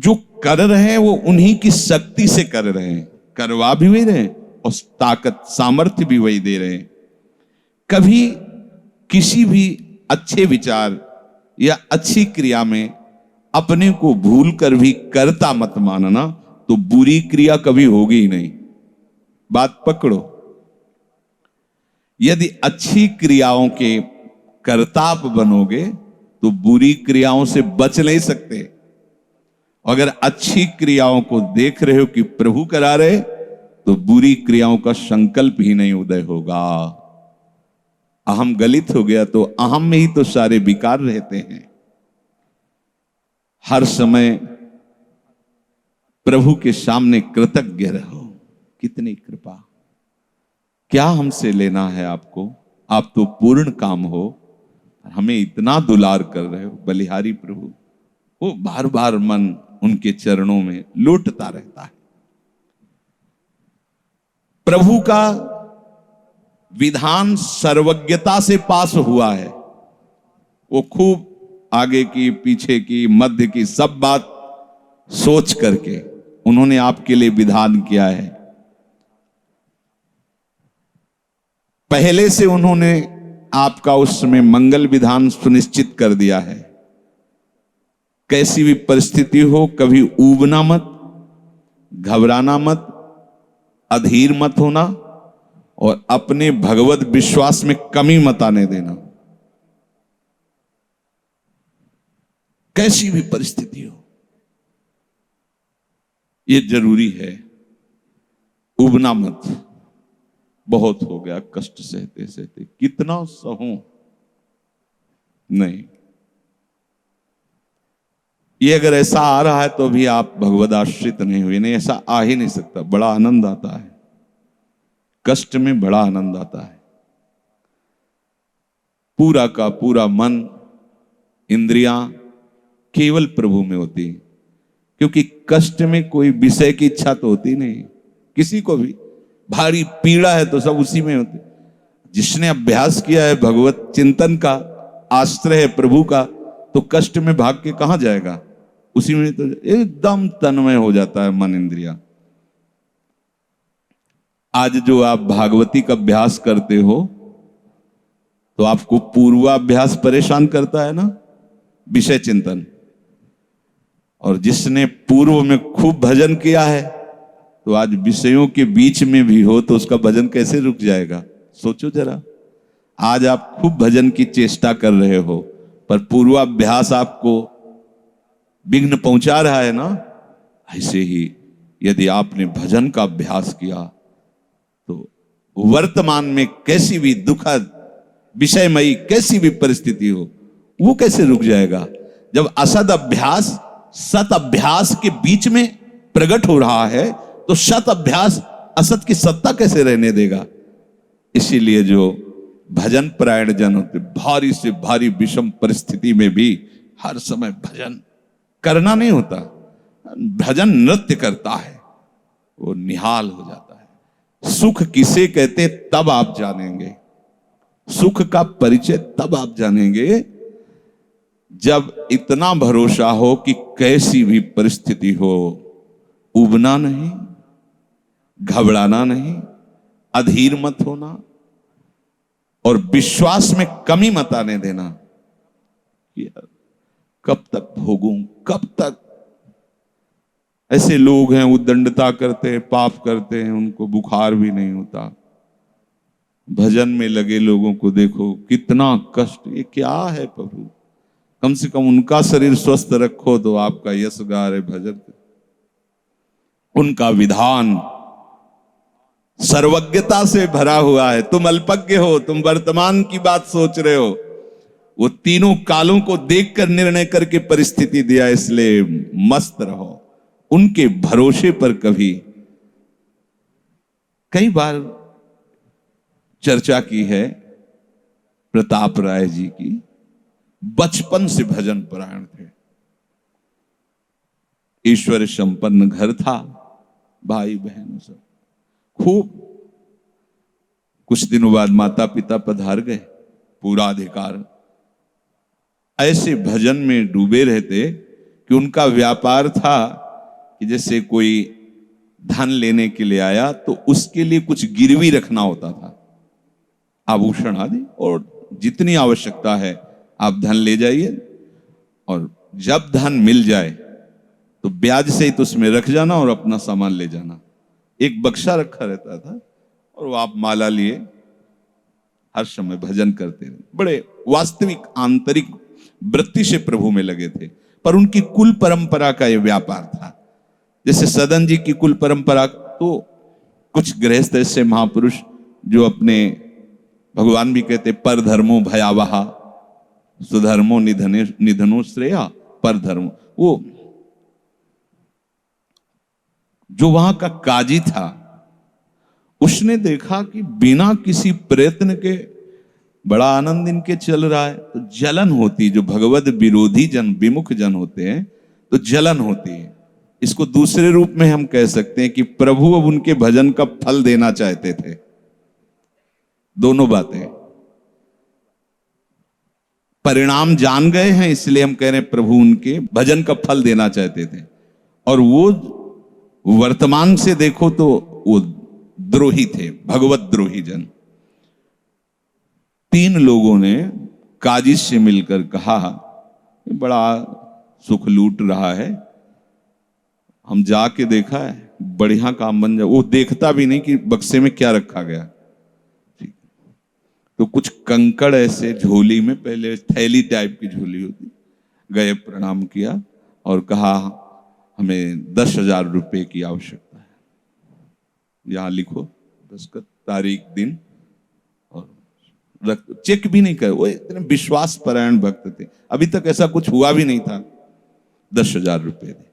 जो कर रहे हैं वो उन्हीं की शक्ति से कर रहे हैं, करवा भी वही रहे हैं और ताकत सामर्थ्य भी वही दे रहे हैं। कभी किसी भी अच्छे विचार या अच्छी क्रिया में अपने को भूल कर भी कर्ता मत मानना, तो बुरी क्रिया कभी होगी ही नहीं। बात पकड़ो। यदि अच्छी क्रियाओं के कर्ता आप बनोगे तो बुरी क्रियाओं से बच नहीं सकते। अगर अच्छी क्रियाओं को देख रहे हो कि प्रभु करा रहे, तो बुरी क्रियाओं का संकल्प ही नहीं उदय होगा। अहम गलित हो गया तो अहम में ही तो सारे विकार रहते हैं। हर समय प्रभु के सामने कृतज्ञ रहो। कितनी कृपा, क्या हमसे लेना है आपको, आप तो पूर्ण काम हो, हमें इतना दुलार कर रहे हो। बलिहारी प्रभु, वो बार बार मन उनके चरणों में लौटता रहता है। प्रभु का विधान सर्वज्ञता से पास हुआ है। वो खूब आगे की, पीछे की, मध्य की सब बात सोच करके उन्होंने आपके लिए विधान किया है। पहले से उन्होंने आपका उस समय मंगल विधान सुनिश्चित कर दिया है। कैसी भी परिस्थिति हो, कभी ऊबना मत, घबराना मत, अधीर मत होना और अपने भगवत विश्वास में कमी मत आने देना। कैसी भी परिस्थिति हो, यह जरूरी है। उबना मत। बहुत हो गया कष्ट सहते सहते, कितना सहूं, नहीं। ये अगर ऐसा आ रहा है तो भी आप भगवद आश्रित नहीं हुए। नहीं, ऐसा आ ही नहीं सकता। बड़ा आनंद आता है कष्ट में, बड़ा आनंद आता है। पूरा का पूरा मन, इंद्रियां केवल प्रभु में होती, क्योंकि कष्ट में कोई विषय की इच्छा तो होती नहीं किसी को भी। भारी पीड़ा है तो सब उसी में होते। जिसने अभ्यास किया है भगवत चिंतन का, आश्रय है प्रभु का, तो कष्ट में भाग के कहां जाएगा, उसी में तो एकदम तन्मय हो जाता है मन, इंद्रिया। आज जो आप भागवती का अभ्यास करते हो तो आपको पूर्वाभ्यास परेशान करता है ना, विषय चिंतन। और जिसने पूर्व में खूब भजन किया है तो आज विषयों के बीच में भी हो तो उसका भजन कैसे रुक जाएगा। सोचो जरा, आज आप खूब भजन की चेष्टा कर रहे हो पर पूर्वाभ्यास आपको विघ्न पहुंचा रहा है ना। ऐसे ही यदि आपने भजन का अभ्यास किया तो वर्तमान में कैसी भी दुखद विषयमयी कैसी भी परिस्थिति हो, वो कैसे रुक जाएगा। जब असद अभ्यास सत अभ्यास के बीच में प्रकट हो रहा है तो सत अभ्यास असत की सत्ता कैसे रहने देगा। इसीलिए जो भजन परायण जन होते, भारी से भारी विषम परिस्थिति में भी हर समय भजन करना नहीं होता, भजन नृत्य करता है, वो निहाल हो जाता है। सुख किसे कहते तब आप जानेंगे, सुख का परिचय तब आप जानेंगे जब इतना भरोसा हो कि कैसी भी परिस्थिति हो, उबना नहीं, घबराना नहीं, अधीर मत होना और विश्वास में कमी मत आने देना। कब तक भोगूं, कब तक। ऐसे लोग हैं उद्दंडता करते हैं, पाप करते हैं, उनको बुखार भी नहीं होता। भजन में लगे लोगों को देखो कितना कष्ट। ये क्या है प्रभु, कम से कम उनका शरीर स्वस्थ रखो तो आपका यश गा रहे भजन। उनका विधान सर्वज्ञता से भरा हुआ है। तुम अल्पज्ञ हो, तुम वर्तमान की बात सोच रहे हो। वो तीनों कालों को देखकर निर्णय करके परिस्थिति दिया, इसलिए मस्त रहो उनके भरोसे पर। कई बार चर्चा की है प्रताप राय जी की, बचपन से भजन परायण थे, ईश्वर संपन्न घर था, भाई बहन सब खूब। कुछ दिनों बाद माता पिता पधार गए, पूरा अधिकार। ऐसे भजन में डूबे रहते कि उनका व्यापार था कि जैसे कोई धन लेने के लिए आया तो उसके लिए कुछ गिरवी रखना होता था, आभूषण आदि, और जितनी आवश्यकता है आप धन ले जाइए, और जब धन मिल जाए तो ब्याज सहित उसमें रख जाना और अपना सामान ले जाना। एक बक्सा रखा रहता था और वो आप माला लिए हर समय भजन करते रहे। बड़े वास्तविक आंतरिक वृत्ति से प्रभु में लगे थे। पर उनकी कुल परंपरा का यह व्यापार था। जैसे सदन जी की कुल परंपरा, तो कुछ गृहस्थ ऐसे महापुरुष जो अपने, भगवान भी कहते पर धर्मो भयावहा सुधर्मो निधनो श्रेया, पर धर्म, वो जो वहां का काजी था उसने देखा कि बिना किसी प्रयत्न के बड़ा आनंद इनके चल रहा है, तो जलन होती, जो भगवत विरोधी जन, विमुख जन होते हैं तो जलन होती है। इसको दूसरे रूप में हम कह सकते हैं कि प्रभु अब उनके भजन का फल देना चाहते थे। दोनों बातें, परिणाम जान गए हैं इसलिए हम कह रहे हैं प्रभु उनके भजन का फल देना चाहते थे, और वो वर्तमान से देखो तो वो द्रोही थे, भगवत द्रोही जन। 3 लोगों ने काजी से मिलकर कहा बड़ा सुख लूट रहा है, हम जाके देखा है, बढ़िया काम बन जाए। वो देखता भी नहीं कि बक्से में क्या रखा गया। ठीक, तो कुछ कंकड़ ऐसे झोली में, पहले थैली टाइप की झोली होती, गए, प्रणाम किया और कहा हमें 10,000 रुपए की आवश्यकता है, यहां लिखो दस्तखत, तारीख, दिन, और चेक भी नहीं कर। वो इतने विश्वास परायण भक्त थे, अभी तक ऐसा कुछ हुआ भी नहीं था। 10,000 रुपए दे।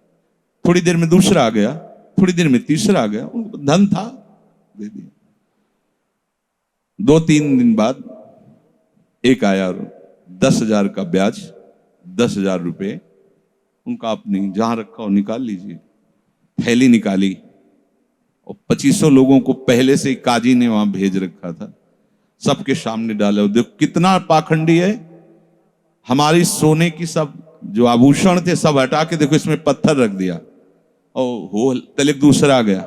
थोड़ी देर में दूसरा आ गया, थोड़ी देर में तीसरा आ गया, उनको धन था, दे दिया। 2-3 दिन बाद एक आया और 10,000 का ब्याज, 10,000 रुपए उनका, अपनी जहां रखा हो निकाल लीजिए। थैली निकाली और 2500 लोगों को पहले से काजी ने वहां भेज रखा था, सबके सामने डाला। देखो कितना पाखंडी है, हमारी सोने की सब जो आभूषण थे सब हटा के देखो इसमें पत्थर रख दिया। और हो तलक दूसरा आ गया,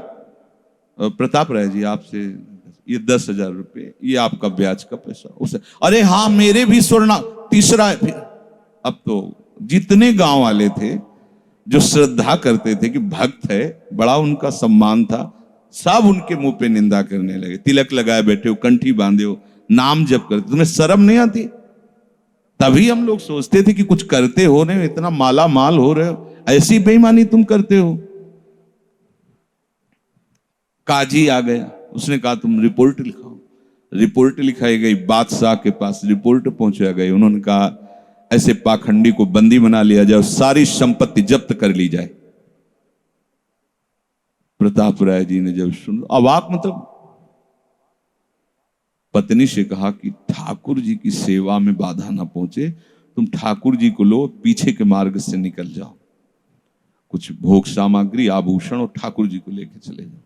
प्रताप राय जी आपसे ये 10,000 रुपए, ये आपका ब्याज का पैसा। उसे अरे हाँ मेरे भी स्वर्ण, तीसरा है। फिर अब तो जितने गांव वाले थे जो श्रद्धा करते थे कि भक्त है, बड़ा उनका सम्मान था, सब उनके मुंह पे निंदा करने लगे। तिलक लगाए बैठे हो, कंठी बांधे हो, नाम जप करते, तुम्हें शर्म नहीं आती? तभी हम लोग सोचते थे कि कुछ करते हो, नहीं इतना माला माल हो रहे हो, ऐसी बेईमानी तुम करते हो। काजी आ गया, उसने कहा तुम रिपोर्ट लिखाओ। रिपोर्ट लिखाई गई, बादशाह के पास रिपोर्ट पहुंचाया गई। उन्होंने कहा ऐसे पाखंडी को बंदी बना लिया जाए, सारी संपत्ति जब्त कर ली जाए। प्रताप राय जी ने जब सुन, अवाक, मतलब पत्नी से कहा कि ठाकुर जी की सेवा में बाधा ना पहुंचे, तुम ठाकुर जी को लो, पीछे के मार्ग से निकल जाओ, कुछ भोग सामग्री, आभूषण और ठाकुर जी को लेके चले जाओ।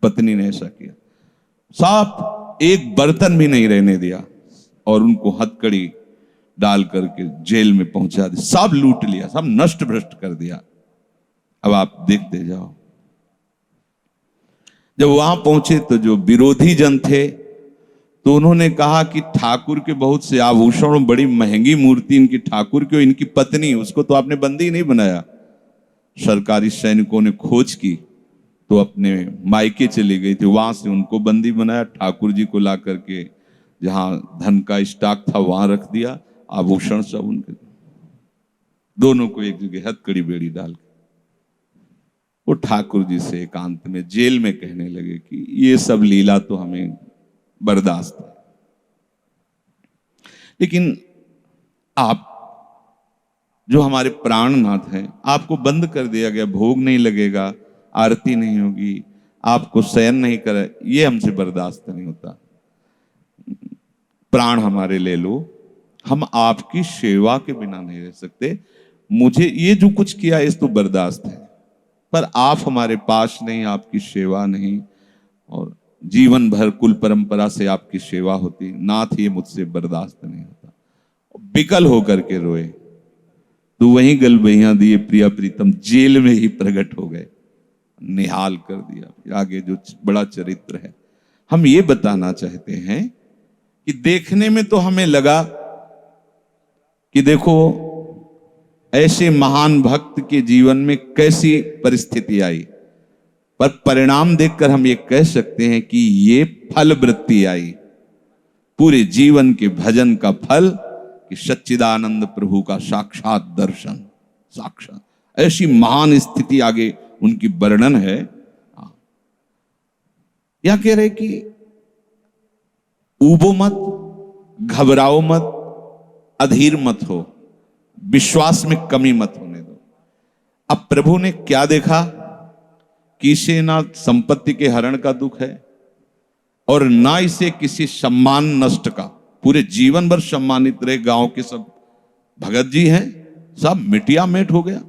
पत्नी ने ऐसा किया, साफ एक बर्तन भी नहीं रहने दिया और उनको हथकड़ी डाल करके जेल में पहुंचा दिया। सब लूट लिया, सब नष्ट भ्रष्ट कर दिया। अब आप देखते जाओ। जब वहां पहुंचे तो जो विरोधी जन थे तो उन्होंने कहा कि ठाकुर के बहुत से आभूषण, बड़ी महंगी मूर्ति इनकी ठाकुर की, इनकी पत्नी, उसको तो आपने बंदी नहीं बनाया। सरकारी सैनिकों ने खोज की तो अपने मायके चली गई थी, वहां से उनको बंदी बनाया। ठाकुर जी को ला करके जहां धन का स्टॉक था वहां रख दिया, आभूषण सब उनके, दोनों को एक जगह हथकड़ी बेड़ी डाल के वो ठाकुर जी से एकांत में जेल में कहने लगे कि ये सब लीला तो हमें बर्दाश्त है, लेकिन आप जो हमारे प्राणनाथ हैं, आपको बंद कर दिया गया, भोग नहीं लगेगा, आरती नहीं होगी, आपको शयन नहीं करे, ये हमसे बर्दाश्त नहीं होता। प्राण हमारे ले लो, हम आपकी सेवा के बिना नहीं रह सकते। मुझे ये जो कुछ किया इस तो बर्दाश्त है, पर आप हमारे पास नहीं, आपकी सेवा नहीं, और जीवन भर कुल परंपरा से आपकी सेवा होती, नाथ ये मुझसे बर्दाश्त नहीं होता। विकल होकर के रोए। तो वहीं गलबैया दिए प्रिया प्रीतम जेल में ही प्रकट हो गए, निहाल कर दिया। फिर आगे जो बड़ा चरित्र है, हम ये बताना चाहते हैं कि देखने में तो हमें लगा कि देखो ऐसे महान भक्त के जीवन में कैसी परिस्थिति आई, पर परिणाम देखकर हम ये कह सकते हैं कि ये फल वृत्ति आई, पूरे जीवन के भजन का फल कि सच्चिदानंद प्रभु का साक्षात दर्शन, साक्षात ऐसी महान स्थिति आगे उनकी वर्णन है। या कह रहे कि ऊबो मत, घबराओ मत, अधीर मत हो, विश्वास में कमी मत होने दो। अब प्रभु ने क्या देखा कि इसे ना संपत्ति के हरण का दुख है और ना इसे किसी सम्मान नष्ट का, पूरे जीवन भर सम्मानित रहे, गांव के सब भगत जी हैं, सब मिटिया मेट हो गया,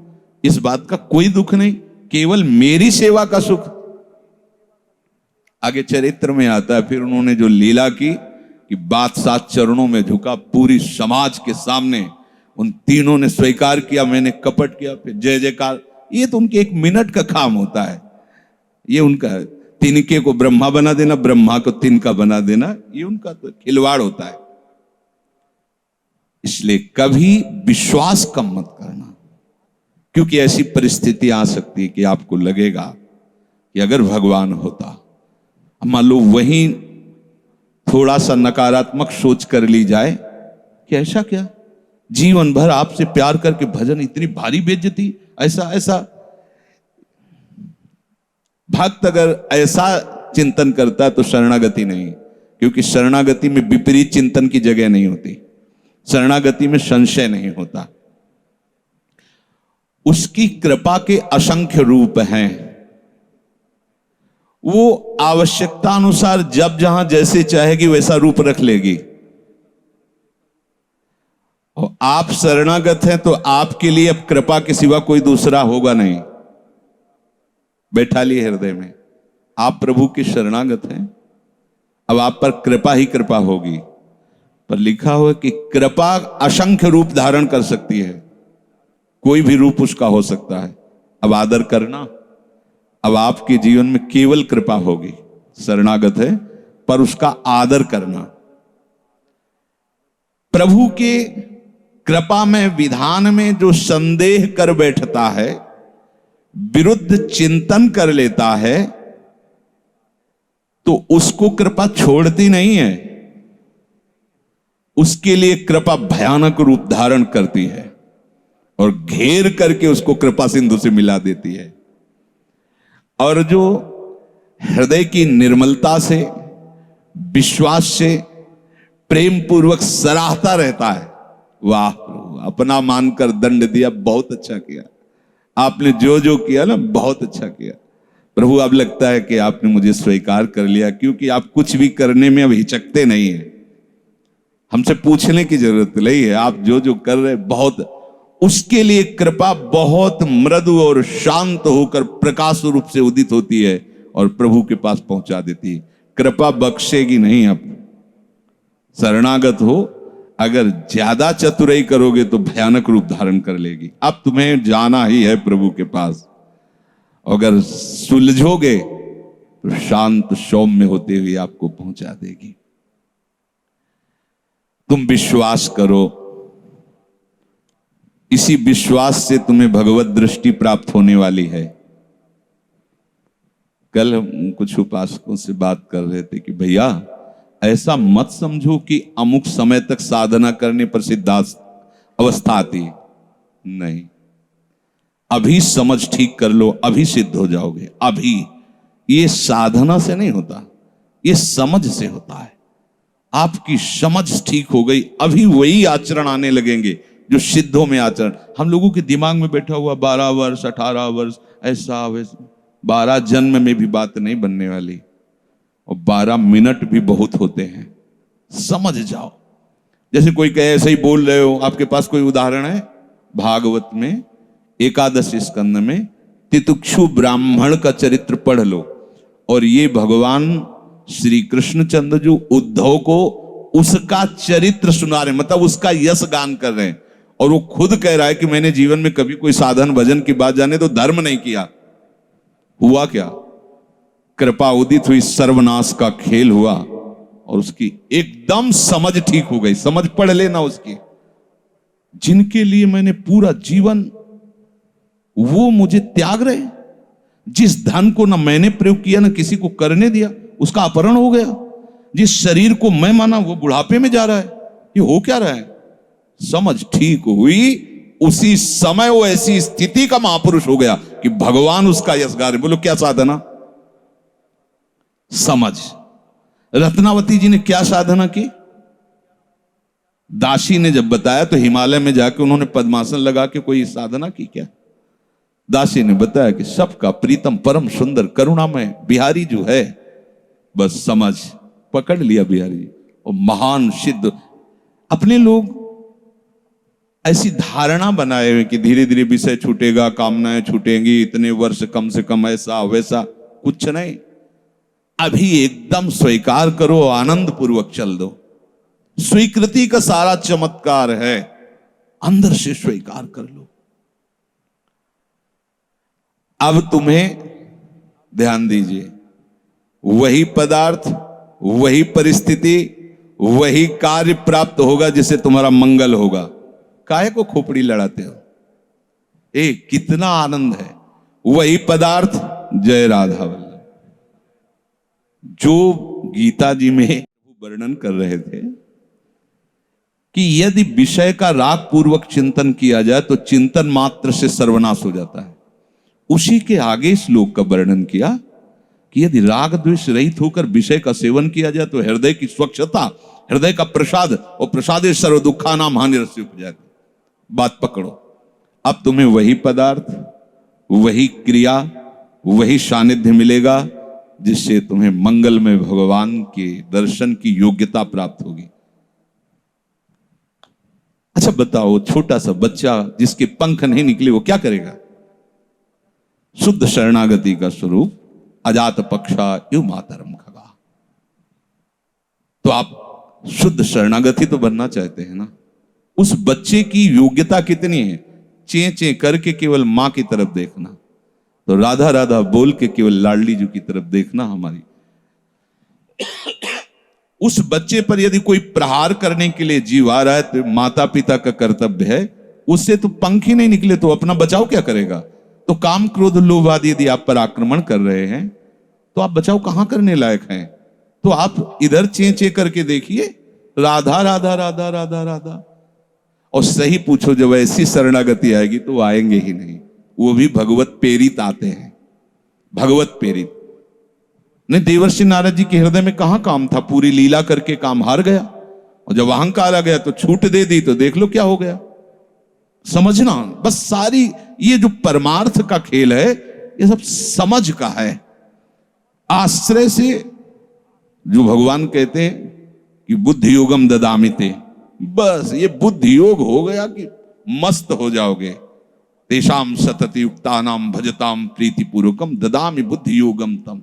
इस बात का कोई दुख नहीं, केवल मेरी सेवा का सुख। आगे चरित्र में आता है फिर उन्होंने जो लीला की कि बादशाह चरणों में झुका, पूरी समाज के सामने उन तीनों ने स्वीकार किया मैंने कपट किया, फिर जय जयकार। ये तो उनके एक मिनट का काम होता है, ये उनका तिनके को ब्रह्मा बना देना, ब्रह्मा को तिनका बना देना, ये उनका तो खिलवाड़ होता है। इसलिए कभी विश्वास कम मत करना, क्योंकि ऐसी परिस्थिति आ सकती है कि आपको लगेगा कि अगर भगवान होता, मान लो वहीं थोड़ा सा नकारात्मक सोच कर ली जाए कि ऐसा क्या, जीवन भर आपसे प्यार करके भजन, इतनी भारी बेइज्जती, ऐसा ऐसा। भक्त अगर ऐसा चिंतन करता है तो शरणागति नहीं, क्योंकि शरणागति में विपरीत चिंतन की जगह नहीं होती, शरणागति में संशय नहीं होता। उसकी कृपा के असंख्य रूप हैं, वो आवश्यकता अनुसार जब जहां जैसे चाहेगी वैसा रूप रख लेगी। और आप शरणागत हैं तो आपके लिए अब कृपा के सिवा कोई दूसरा होगा नहीं। बैठा लिए हृदय में, आप प्रभु के शरणागत हैं, अब आप पर कृपा ही कृपा होगी। पर लिखा हुआ कि कृपा असंख्य रूप धारण कर सकती है, कोई भी रूप उसका हो सकता है। अब आदर करना, अब आपके जीवन में केवल कृपा होगी, शरणागत है पर उसका आदर करना। प्रभु के कृपा में, विधान में जो संदेह कर बैठता है, विरुद्ध चिंतन कर लेता है, तो उसको कृपा छोड़ती नहीं है, उसके लिए कृपा भयानक रूप धारण करती है और घेर करके उसको कृपा सिंधु से मिला देती है। और जो हृदय की निर्मलता से, विश्वास से, प्रेम पूर्वक सराहता रहता है, वाह अपना मानकर दंड दिया, बहुत अच्छा किया आपने, जो जो किया ना बहुत अच्छा किया प्रभु। अब लगता है कि आपने मुझे स्वीकार कर लिया, क्योंकि आप कुछ भी करने में अब हिचकते नहीं है, हमसे पूछने की जरूरत नहीं है, आप जो जो कर रहे बहुत। उसके लिए कृपा बहुत मृदु और शांत होकर प्रकाश रूप से उदित होती है और प्रभु के पास पहुंचा देती है। कृपा बख्शेगी नहीं। आप शरणागत हो, अगर ज्यादा चतुराई करोगे तो भयानक रूप धारण कर लेगी। अब तुम्हें जाना ही है प्रभु के पास, अगर सुलझोगे तो शांत सौम्य होते हुए आपको पहुंचा देगी। तुम विश्वास करो, इसी विश्वास से तुम्हें भगवत दृष्टि प्राप्त होने वाली है। कल हम कुछ उपासकों से बात कर रहे थे कि भैया ऐसा मत समझो कि अमुक समय तक साधना करने पर सिद्धार्थ अवस्था आती, नहीं, अभी समझ ठीक कर लो, अभी सिद्ध हो जाओगे। अभी ये साधना से नहीं होता, ये समझ से होता है। आपकी समझ ठीक हो गई, अभी वही आचरण आने लगेंगे जो सिद्धों में आचरण। हम लोगों के दिमाग में बैठा हुआ 12 वर्ष 18 वर्ष ऐसा वैसा, 12 जन्म में भी बात नहीं बनने वाली, और 12 मिनट भी बहुत होते हैं। समझ जाओ, जैसे कोई कहे ऐसे ही बोल रहे हो। आपके पास कोई उदाहरण है? भागवत में 11 स्कंद में तितिक्षु ब्राह्मण का चरित्र पढ़ लो, और ये भगवान श्री कृष्णचंद्र जो उद्धव को उसका चरित्र सुना रहे, मतलब उसका यश गान कर रहे हैं। और वो खुद कह रहा है कि मैंने जीवन में कभी कोई साधन भजन की बात जाने तो धर्म नहीं किया। हुआ क्या? कृपा उदित हुई, सर्वनाश का खेल हुआ और उसकी एकदम समझ ठीक हो गई। समझ पढ़ लेना उसकी। जिनके लिए मैंने पूरा जीवन, वो मुझे त्याग रहे। जिस धन को ना मैंने प्रयोग किया ना किसी को करने दिया, उसका अपहरण हो गया। जिस शरीर को मैं माना वो बुढ़ापे में जा रहा है। ये हो क्या रहा है? समझ ठीक हुई, उसी समय वो ऐसी स्थिति का महापुरुष हो गया कि भगवान उसका यशगार। बोलो क्या साधना? समझ। रत्नावती जी ने क्या साधना की? दासी ने जब बताया तो हिमालय में जाके उन्होंने पद्मासन लगा के कोई साधना की क्या? दासी ने बताया कि सबका प्रीतम परम सुंदर करुणामय बिहारी जो है, बस समझ पकड़ लिया बिहारी। और महान सिद्ध। अपने लोग ऐसी धारणा बनाए हुए कि धीरे धीरे विषय छूटेगा, कामनाएं छूटेंगी, इतने वर्ष कम से कम, ऐसा वैसा। कुछ नहीं, अभी एकदम स्वीकार करो, आनंद पूर्वक चल दो। स्वीकृति का सारा चमत्कार है, अंदर से स्वीकार कर लो। अब तुम्हें ध्यान दीजिए, वही पदार्थ, वही परिस्थिति, वही कार्य प्राप्त होगा जिससे तुम्हारा मंगल होगा। काहे को खोपड़ी लड़ाते हो? कितना आनंद है। वही पदार्थ, जय राधा वल्लभ। जो गीता जी में वर्णन कर रहे थे कि यदि विषय का राग पूर्वक चिंतन किया जाए तो चिंतन मात्र से सर्वनाश हो जाता है। उसी के आगे श्लोक का वर्णन किया कि यदि राग द्वेष रहित होकर विषय का सेवन किया जाए तो हृदय की स्वच्छता, हृदय का प्रसाद, और प्रसादे सर्व दुखा नाम हानिरस्य उपजाति। बात पकड़ो। अब तुम्हें वही पदार्थ, वही क्रिया, वही सानिध्य मिलेगा जिससे तुम्हें मंगल में भगवान के दर्शन की योग्यता प्राप्त होगी। अच्छा बताओ, छोटा सा बच्चा जिसके पंख नहीं निकले वो क्या करेगा? शुद्ध शरणागति का स्वरूप अजात पक्षा यु मातरम खगा। तो आप शुद्ध शरणागति तो बनना चाहते हैं ना? उस बच्चे की योग्यता कितनी है? चे चे करके केवल मां की तरफ देखना, तो राधा राधा बोल के केवल लाडली जी की तरफ देखना। हमारी उस बच्चे पर यदि कोई प्रहार करने के लिए जीव आ रहा है तो माता पिता का कर्तव्य है, उससे तो पंख ही नहीं निकले तो अपना बचाव क्या करेगा? तो काम क्रोध लोभ आदि यदि आप पर आक्रमण कर रहे हैं तो आप बचाव कहां करने लायक हैं? तो आप इधर चे चे करके देखिए, राधा राधा राधा राधा राधा। और सही पूछो, जब ऐसी शरणागति आएगी तो आएंगे ही नहीं। वो भी भगवत प्रेरित आते हैं, भगवत प्रेरित। नहीं, देवर्षि नारद जी के हृदय में कहां काम था? पूरी लीला करके काम हार गया। और जब अहंकार आ गया तो छूट दे दी, तो देख लो क्या हो गया। समझना बस। सारी ये जो परमार्थ का खेल है ये सब समझ का है। आश्रय से जो भगवान कहते हैं कि बुद्धि योगम ददामिते, बस ये बुद्धि योग हो गया कि मस्त हो जाओगे। तेषाम सतति युक्तानाम भजताम प्रीति पूर्वकम ददामि बुद्धि योगम तम।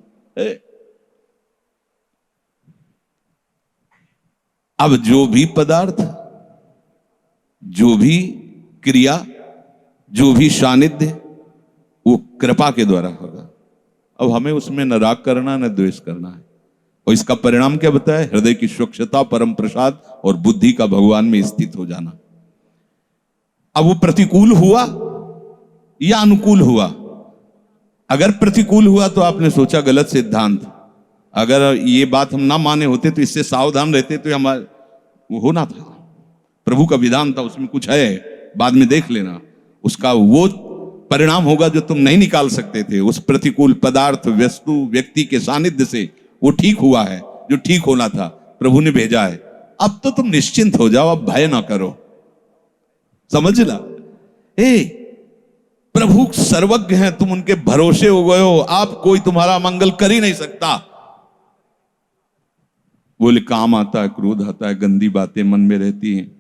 अब जो भी पदार्थ, जो भी क्रिया, जो भी सानिध्य, वो कृपा के द्वारा होगा। अब हमें उसमें न राग करना न द्वेष करना है। और इसका परिणाम क्या बताया? हृदय की स्वच्छता, परम प्रसाद और बुद्धि का भगवान में स्थित हो जाना। अब वो प्रतिकूल हुआ या अनुकूल हुआ? अगर प्रतिकूल हुआ तो आपने सोचा गलत सिद्धांत। अगर ये बात हम ना माने होते तो इससे सावधान रहते तो हमारा होना था। प्रभु का विधान था, उसमें कुछ है, बाद में देख लेना। उसका वो परिणाम होगा जो तुम नहीं निकाल सकते थे। उस प्रतिकूल पदार्थ, वस्तु, व्यक्ति के सानिध्य से वो ठीक हुआ है जो ठीक होना था। प्रभु ने भेजा है। अब तो तुम निश्चिंत हो जाओ, अब भय ना करो। समझना? प्रभु सर्वज्ञ हैं, तुम उनके भरोसे हो गए हो। आप कोई तुम्हारा मंगल कर ही नहीं सकता। बोले काम आता है, क्रोध आता है, गंदी बातें मन में रहती हैं।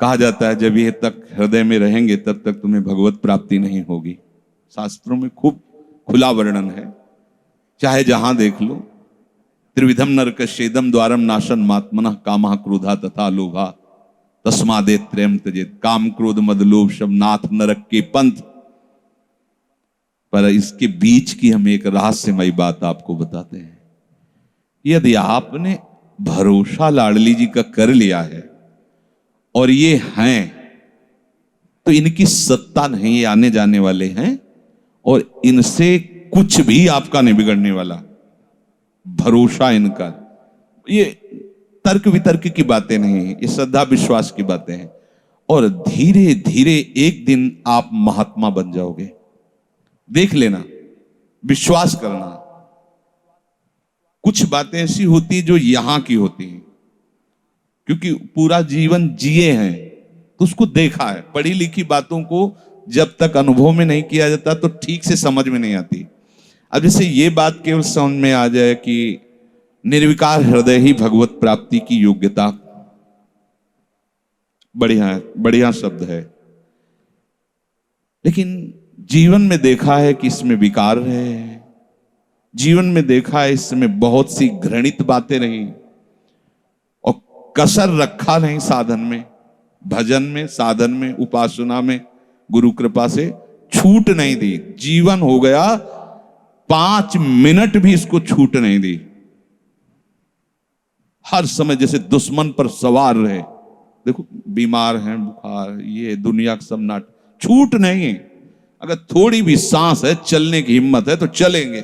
कहा जाता है जब ये तक हृदय में रहेंगे तब तक तुम्हें भगवत प्राप्ति नहीं होगी। शास्त्रों में खूब खुला वर्णन है, चाहे जहां देख लो। त्रिविधम नरकस्येदम द्वारम नाशन मात्मनः कामः क्रोधा तथा लोभा। तस्मादे त्रयम त्यजेत, काम क्रोध मद लोभ शब नाथ नरक के पंथ। पर इसके बीच की हम एक रहस्यमयी बात आपको बताते हैं। यदि आपने भरोसा लाडली जी का कर लिया है और ये हैं, तो इनकी सत्ता नहीं, ये आने जाने वाले हैं और इनसे कुछ भी आपका नहीं बिगड़ने वाला। भरोसा इनका, ये तर्क वितर्क की बातें नहीं है, ये श्रद्धा विश्वास की बातें हैं। और धीरे धीरे एक दिन आप महात्मा बन जाओगे। देख लेना, विश्वास करना। कुछ बातें ऐसी होती जो यहां की होती हैं, क्योंकि पूरा जीवन जिए हैं तो उसको देखा है। पढ़ी लिखी बातों को जब तक अनुभव में नहीं किया जाता तो ठीक से समझ में नहीं आती। अब जैसे ये बात केवल समझ में आ जाए कि निर्विकार हृदय ही भगवत प्राप्ति की योग्यता, बढ़िया बढ़िया शब्द है, लेकिन जीवन में देखा है कि इसमें विकार है। जीवन में देखा है इसमें बहुत सी घृणित बातें रही और कसर रखा नहीं साधन में, भजन में, साधन में, उपासना में। गुरु कृपा से छूट नहीं दी। जीवन हो गया 5 मिनट भी इसको छूट नहीं दी। हर समय जैसे दुश्मन पर सवार रहे। देखो बीमार हैं, बुखार, ये दुनिया का सब नाट, छूट नहीं। अगर थोड़ी भी सांस है, चलने की हिम्मत है तो चलेंगे।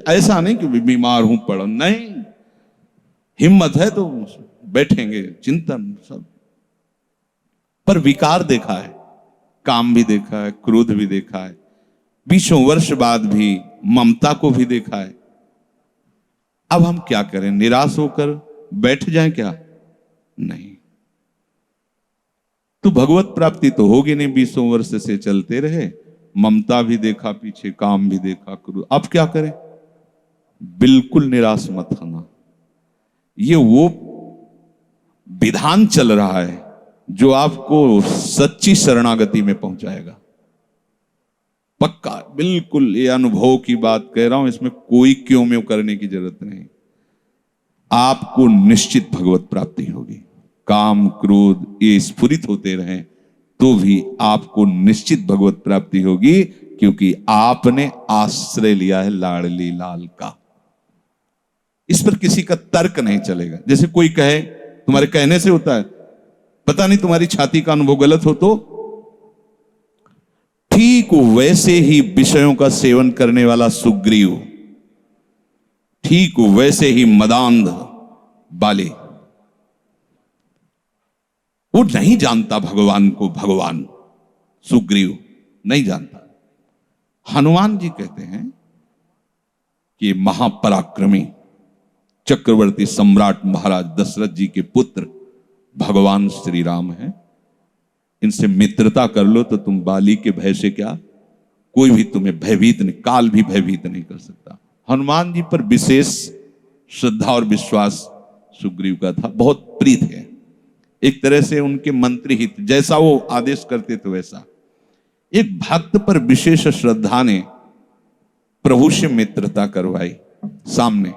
ऐसा नहीं कि बीमार हूं पड़ा, नहीं, हिम्मत है तो बैठेंगे, चिंतन सब। पर विकार देखा है, काम भी देखा है, क्रोध भी देखा है, 20 वर्ष बाद भी ममता को भी देखा है। अब हम क्या करें? निराश होकर बैठ जाएं क्या? नहीं। तो भगवत प्राप्ति तो होगी नहीं। 20 वर्ष से चलते रहे, ममता भी देखा पीछे, काम भी देखा, क्रोध। अब क्या करें? बिल्कुल निराश मत होना। ये वो विधान चल रहा है जो आपको सच्ची शरणागति में पहुंचाएगा। पक्का, बिल्कुल, ये अनुभव की बात कह रहा हूं, इसमें कोई क्यों में करने की जरूरत नहीं। आपको निश्चित भगवत प्राप्ति होगी। काम क्रोध ये स्फुरित होते रहें तो भी आपको निश्चित भगवत प्राप्ति होगी, क्योंकि आपने आश्रय लिया है लाडली लाल का। इस पर किसी का तर्क नहीं चलेगा। जैसे कोई कहे, तुम्हारे कहने से होता है, पता नहीं तुम्हारी छाती का अनुभव गलत हो तो। ठीक वैसे ही विषयों का सेवन करने वाला सुग्रीव, ठीक वैसे ही मदांध बाली, वो नहीं जानता भगवान को। भगवान सुग्रीव नहीं जानता। हनुमान जी कहते हैं कि महापराक्रमी चक्रवर्ती सम्राट महाराज दशरथ जी के पुत्र भगवान श्री राम हैं। इनसे मित्रता कर लो तो तुम बाली के भय से क्या, कोई भी तुम्हें भयभीत नहीं, काल भी भयभीत नहीं कर सकता। हनुमान जी पर विशेष श्रद्धा और विश्वास सुग्रीव का था, बहुत प्रीत है। एक तरह से उनके मंत्री हित, जैसा वो आदेश करते थे वैसा। एक भक्त पर विशेष श्रद्धा ने प्रभु से मित्रता करवाई, सामने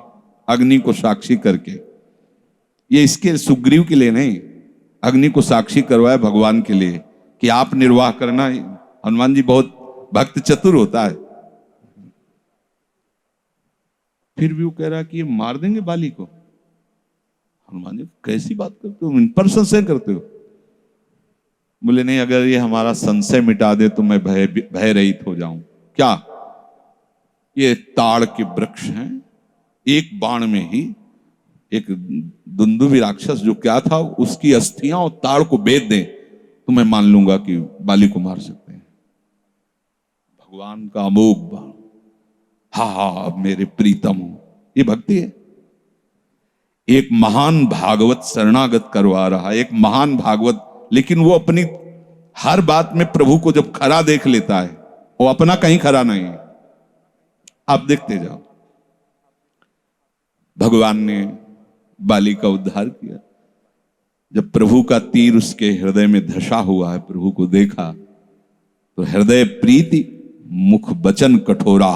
अग्नि को साक्षी करके। ये इसके सुग्रीव के लिए नहीं, अग्नि को साक्षी करवाया भगवान के लिए कि आप निर्वाह करना। हनुमान जी बहुत भक्त चतुर होता है। फिर भी वो कह रहा कि ये मार देंगे बाली को। हनुमान जी, कैसी बात करते हो, इन पर संशय करते हो? बोले नहीं, अगर ये हमारा संशय मिटा दे तो मैं भय रहित हो जाऊं। क्या? ये ताड़ के वृक्ष हैं, एक बाण में ही एक दुंदुभी राक्षस जो क्या था, उसकी अस्थियां और ताड़ को बेच दें तो मैं मान लूंगा कि बाली को मार सकते हैं। भगवान का अमोघ बाण, हा मेरे प्रीतम हो, ये भक्ति है। एक महान भागवत शरणागत करवा रहा है, एक महान भागवत, लेकिन वो अपनी हर बात में प्रभु को जब खरा देख लेता है, वो अपना कहीं खरा नहीं है। आप देखते जाओ, भगवान ने बाली का उद्धार किया। जब प्रभु का तीर उसके हृदय में धसा हुआ है, प्रभु को देखा तो हृदय प्रीति, मुख वचन कठोरा।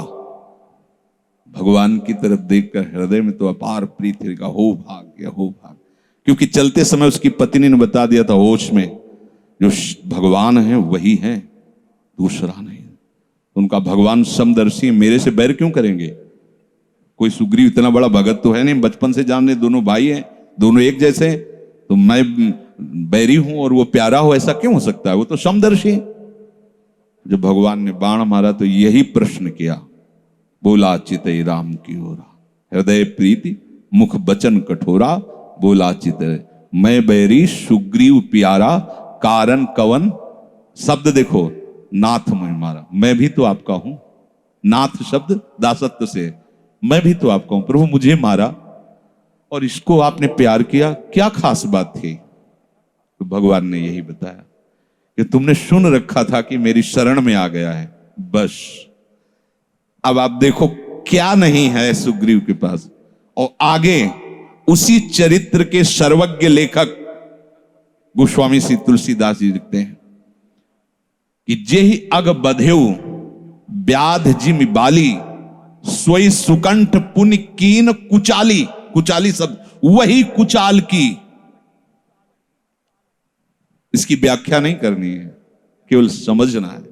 भगवान की तरफ देखकर हृदय में तो अपार प्रीति का, हो भाग्य हो भाग्य। क्योंकि चलते समय उसकी पत्नी ने बता दिया था होश में, जो भगवान है वही है, दूसरा नहीं। उनका भगवान समदर्शी, मेरे से बैर क्यों करेंगे? कोई सुग्रीव इतना बड़ा भगत तो है नहीं, बचपन से जानने, दोनों भाई हैं, दोनों एक जैसे हैं, तो मैं बैरी हूं और वो प्यारा हो, ऐसा क्यों हो सकता है? वो तो समदर्शी। जब भगवान ने बाण मारा तो यही प्रश्न किया, बोला चितई राम की ओरा, हृदय प्रीति मुख बचन कठोरा, बोला चितई मैं बैरी सुग्रीव प्यारा, कारण कवन। शब्द देखो, नाथ मैं मारा, मैं भी तो आपका हूं। नाथ शब्द दासत्व से, मैं भी तो आपका हूं, प्रभु मुझे मारा और इसको आपने प्यार किया, क्या खास बात थी? तो भगवान ने यही बताया कि तुमने सुन रखा था कि मेरी शरण में आ गया है, बस। अब आप देखो क्या नहीं है सुग्रीव के पास। और आगे उसी चरित्र के सर्वज्ञ लेखक गोस्वामी श्री तुलसीदास जी लिखते हैं कि जेहि अग बधेउ व्याध जिमि बाली, सोई सुकंठ पुण्य कीन कुचाली। कुचाली शब्द, वही कुचाल की। इसकी व्याख्या नहीं करनी है, केवल समझना है।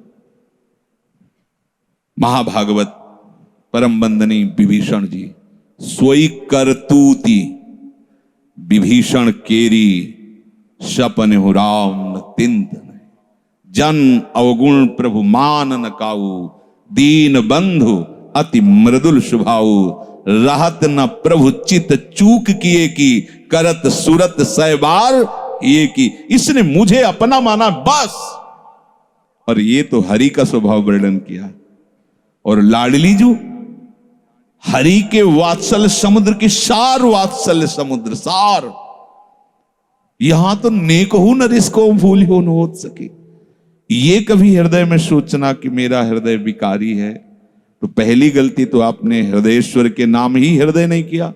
महाभागवत परम वंदनीय विभीषण जी, सोई करतूती विभीषण केरी, सपन हो राम तिंत जन अवगुण प्रभु मान न काऊ, दीन बंधु अति मृदुल स्वभाव, रहत न प्रभु चित चूक किए की, करत सुरत सहबार ये की। इसने मुझे अपना माना बस। और ये तो हरि का स्वभाव वर्णन किया। और लाडली जो हरि के वात्सल्य समुद्र की सार, वात्सल्य समुद्र सार। यहां तो नेक हो न रिसको भूल हो न हो सके। ये कभी हृदय में सोचना कि मेरा हृदय विकारी है, तो पहली गलती तो आपने हृदयेश्वर के नाम ही हृदय नहीं किया।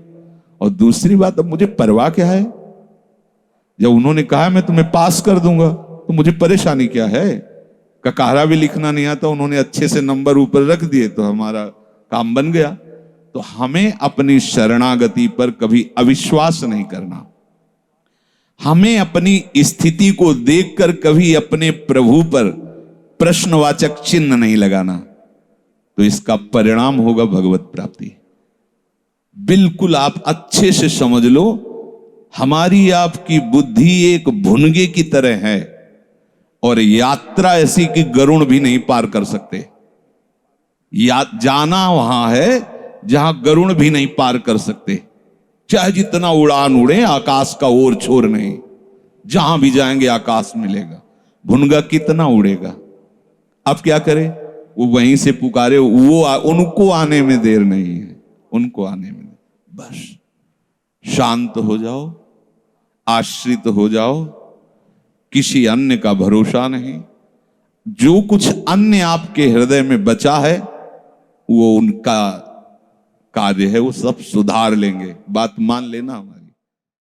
और दूसरी बात, अब मुझे परवाह क्या है? जब उन्होंने कहा मैं तुम्हें पास कर दूंगा, तो मुझे परेशानी क्या है? ककारा भी लिखना नहीं आता, उन्होंने अच्छे से नंबर ऊपर रख दिए तो हमारा काम बन गया। तो हमें अपनी शरणागति पर कभी अविश्वास नहीं करना। हमें अपनी स्थिति को देखकर कभी अपने प्रभु पर प्रश्नवाचक चिन्ह नहीं लगाना, तो इसका परिणाम होगा भगवत प्राप्ति। बिल्कुल आप अच्छे से समझ लो, हमारी आपकी बुद्धि एक भुनगे की तरह है और यात्रा ऐसी कि गरुड़ भी नहीं पार कर सकते। जाना वहां है जहां गरुड़ भी नहीं पार कर सकते। चाहे जितना उड़ान उड़े, आकाश का ओर छोर नहीं। जहां भी जाएंगे आकाश मिलेगा, भुनगा कितना उड़ेगा। अब क्या करें? वो वहीं से पुकारे, वो उनको आने में देर नहीं है, उनको आने में। बस शांत हो जाओ, आश्रित हो जाओ, किसी अन्य का भरोसा नहीं। जो कुछ अन्य आपके हृदय में बचा है वो उनका कार्य है, वो सब सुधार लेंगे। बात मान लेना हमारी।